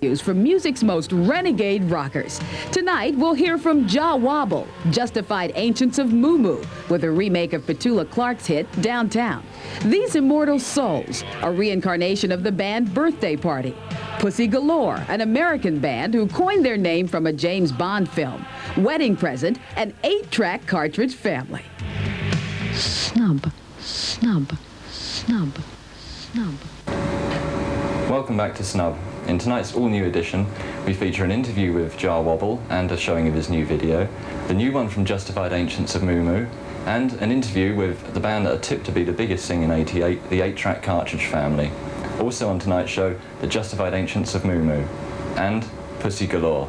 From music's most renegade rockers. Tonight, we'll hear from Jah Wobble, Justified Ancients of Moo Moo, with a remake of Petula Clark's hit, Downtown. These Immortal Souls, a reincarnation of the band Birthday Party. Pussy Galore, an American band who coined their name from a James Bond film. Wedding Present, an 8-track cartridge family. SNUB, SNUB, SNUB, SNUB. Welcome back to SNUB. In tonight's all-new edition, we feature an interview with Jah Wobble and a showing of his new video, the new one from Justified Ancients of Moo Moo, and an interview with the band that are tipped to be the biggest thing in '88, the 8-track Cartridge Family. Also on tonight's show, the Justified Ancients of Moo Moo, and Pussy Galore.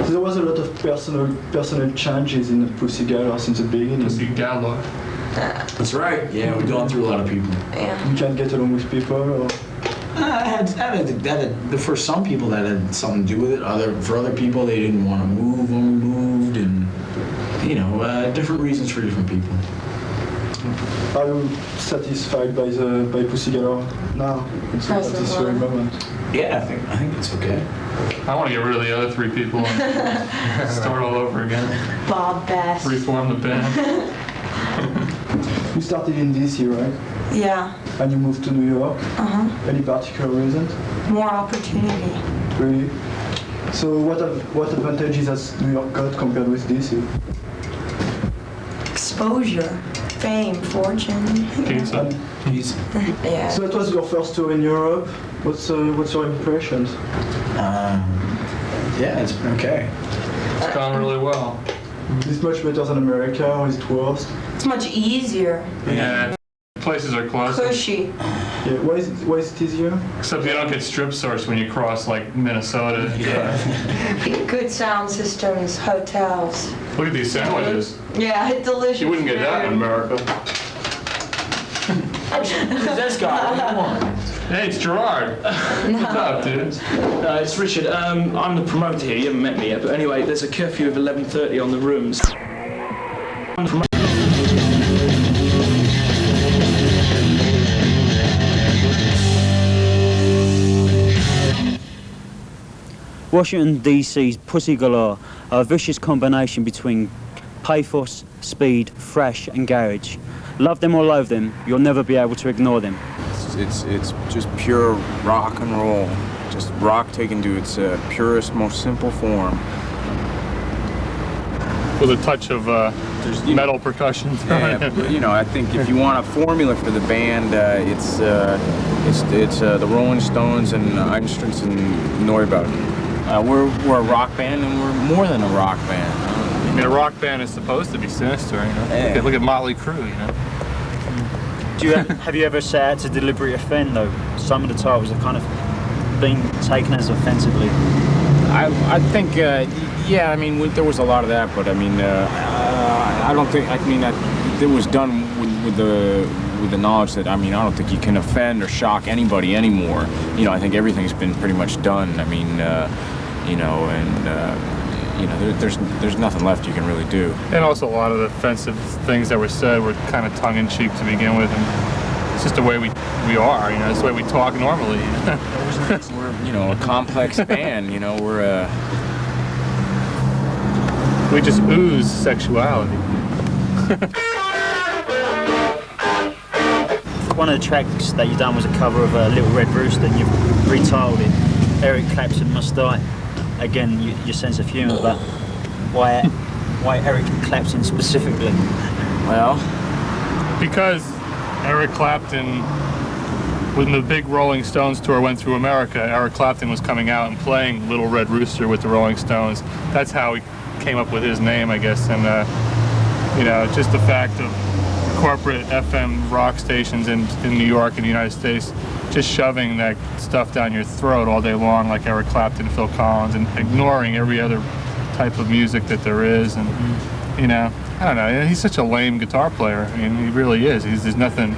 There was a lot of personal changes in Pussy Galore since the beginning. Pussy Galore. That's right. Yeah, we've gone through a lot of people. Yeah. You can't get along with people, or For some people that had something to do with it. For other people, they didn't want to move when we moved, and different reasons for different people. are you satisfied by Pussy Galore now? It's at this very moment. Yeah, I think it's okay. I want to get rid of the other 3 people and start all over again. Bob Bass. Reform the band. You started in DC, right? Yeah. And you moved to New York? Uh-huh. Any particular reason? More opportunity. Really? So what advantages has New York got compared with DC? Exposure. Fame. Fortune. Pizza. Yeah. So that was your first tour in Europe. What's your impressions? Yeah, it's been okay. It's gone really well. Is it much better than America, or is it worse? It's much easier. Yeah. Places are closer. Cushy. Yeah. Why is it easier? Except you don't get strip searched when you cross like Minnesota. Yeah. Good sound systems. Hotels. Look at these sandwiches. Yeah, delicious. You wouldn't get that in America. Who's this guy? Come on. Hey, it's Gerard. What's up, dude? It's Richard. I'm the promoter here. You haven't met me yet, but anyway, there's a curfew of 11:30 on the rooms. Washington DC's Pussy Galore are a vicious combination between pathos, speed, thrash and garage. Love them or loathe them, you'll never be able to ignore them. It's just pure rock and roll. Just rock taken to its purest, most simple form. With a touch of metal percussion. Yeah, but, you know, I think if you want a formula for the band, it's the Rolling Stones and Einstürz and Neubauten. We're a rock band, and we're more than a rock band. I mean, a rock band is supposed to be sinister, you know. Yeah. Look at Motley Crue, you know. Have you ever set out to deliberately offend though? Some of the titles have kind of been taken as offensively. I think, yeah, I mean, there was a lot of that, but I mean, I don't think, I mean, it was done with the knowledge that, I mean, I don't think you can offend or shock anybody anymore. You know, I think everything's been pretty much done. I mean, you know, and, you know, there's nothing left you can really do. And also a lot of the offensive things that were said were kind of tongue-in-cheek to begin with, and it's just the way we are, you know, it's the way we talk normally. We're, you know, a complex band, you know, we just ooze sexuality. One of the tracks that you done was a cover of Little Red Rooster, and you've retitled it Eric Clapton Must Die. Again, your sense of humour, but why Eric Clapton specifically? Well, because Eric Clapton, when the big Rolling Stones tour went through America, Eric Clapton was coming out and playing Little Red Rooster with the Rolling Stones. That's how he came up with his name, I guess. And, you know, just the fact of corporate FM rock stations in New York and the United States just shoving that stuff down your throat all day long, like Eric Clapton, Phil Collins, and ignoring every other type of music that there is. And, you know, I don't know, he's such a lame guitar player. I mean, he really is. There's nothing,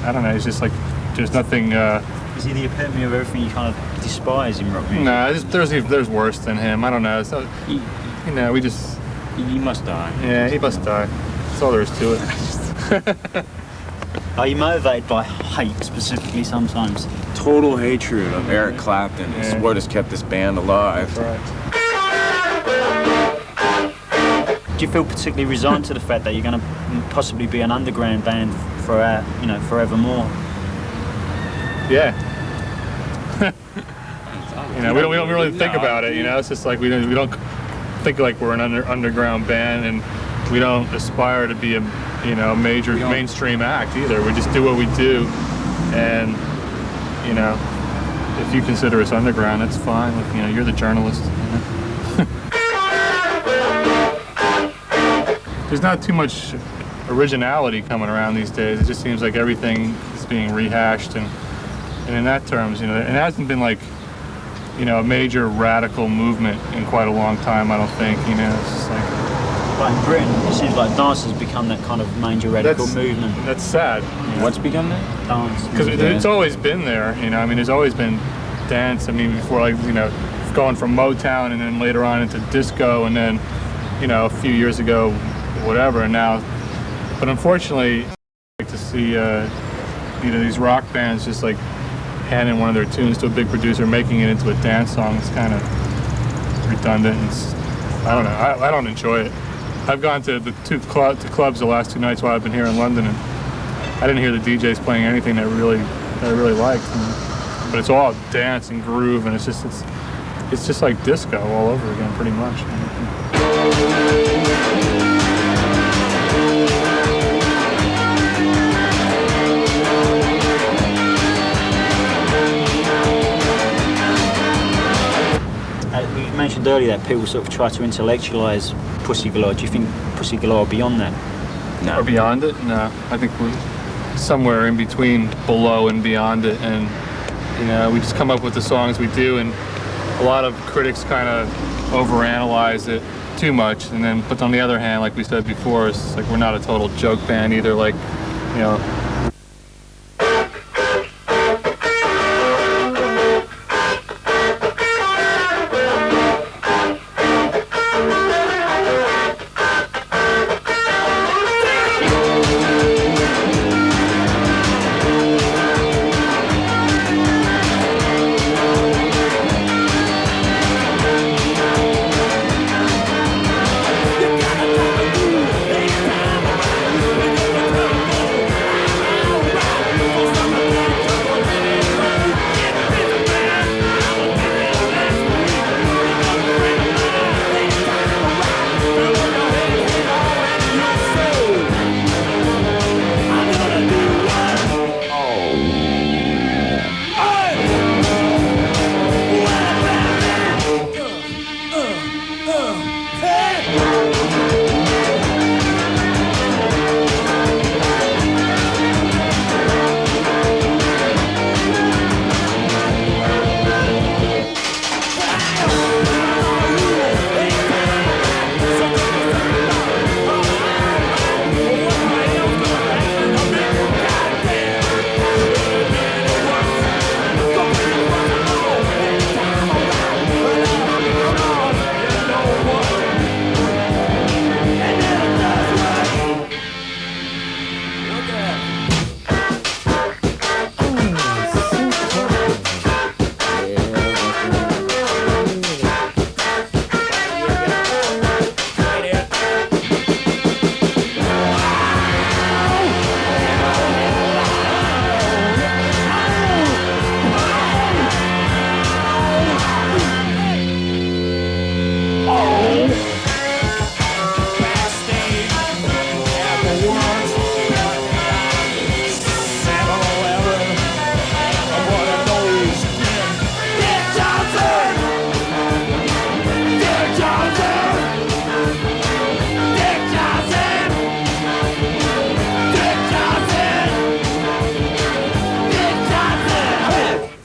I don't know, he's just like, there's nothing... Is he the epitome of everything you kind of despise in rock music? No, there's worse than him. I don't know. So, you know, we just... He must die. Yeah, he must die. That's all there is to it. Are you motivated by hate specifically sometimes? Total hatred of Eric Clapton is what has kept this band alive. That's right. Do you feel particularly resigned to the fact that you're going to possibly be an underground band for, you know, forevermore? Yeah. You know, we don't really think about it. You know, it's just like we don't think like we're an underground band, and we don't aspire to be a major mainstream act either. We just do what we do, and you know, if you consider us underground, that's fine. Like, you know, you're the journalist. You know? There's not too much originality coming around these days. It just seems like everything is being rehashed, and in that terms, you know, it hasn't been like, you know, a major radical movement in quite a long time, I don't think. You know, it's just like... But in Britain, it seems like dance has become that kind of major radical movement. That's sad. You know? What's become that? Dance. Because it's always been there, you know. I mean, there's always been dance. I mean, before, like, you know, going from Motown and then later on into disco, and then, you know, a few years ago, whatever, and now... But unfortunately, I like to see, you know, these rock bands just, like, handing one of their tunes to a big producer, making it into a dance song. It's kind of redundant. I don't know. I don't enjoy it. I've gone to the clubs the last 2 nights while I've been here in London, and I didn't hear the DJs playing anything that I really liked. But it's all dance and groove, and it's just like disco all over again, pretty much. You mentioned earlier that people sort of try to intellectualise Pussy Galore. Do you think Pussy Galore are beyond that? No. Or beyond it? No. I think we're somewhere in between below and beyond it. And, you know, we just come up with the songs we do, and a lot of critics kind of overanalyze it too much. And then, but on the other hand, like we said before, it's like we're not a total joke band either. Like, you know,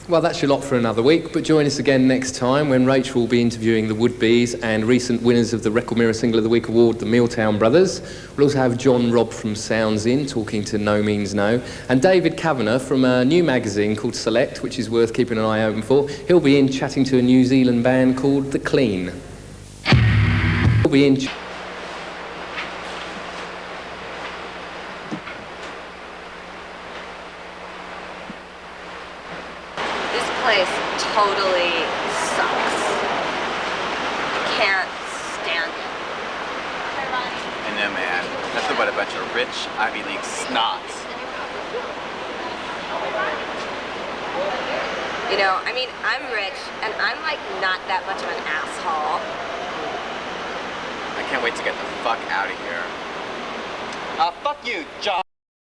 Well, that's your lot for another week, but join us again next time when Rachel will be interviewing the would-be's and recent winners of the Record Mirror Single of the Week award, the Milltown Brothers. We'll also have John Robb from Sounds In talking to No Means No, and David Kavanagh from a new magazine called Select, which is worth keeping an eye open for. He'll be in chatting to a New Zealand band called The Clean. He'll be in... Totally sucks. Can't stand it. I know, man. Nothing but a bunch of rich Ivy League snots. You know, I mean, I'm rich, and I'm like not that much of an asshole. I can't wait to get the fuck out of here. Fuck you, John.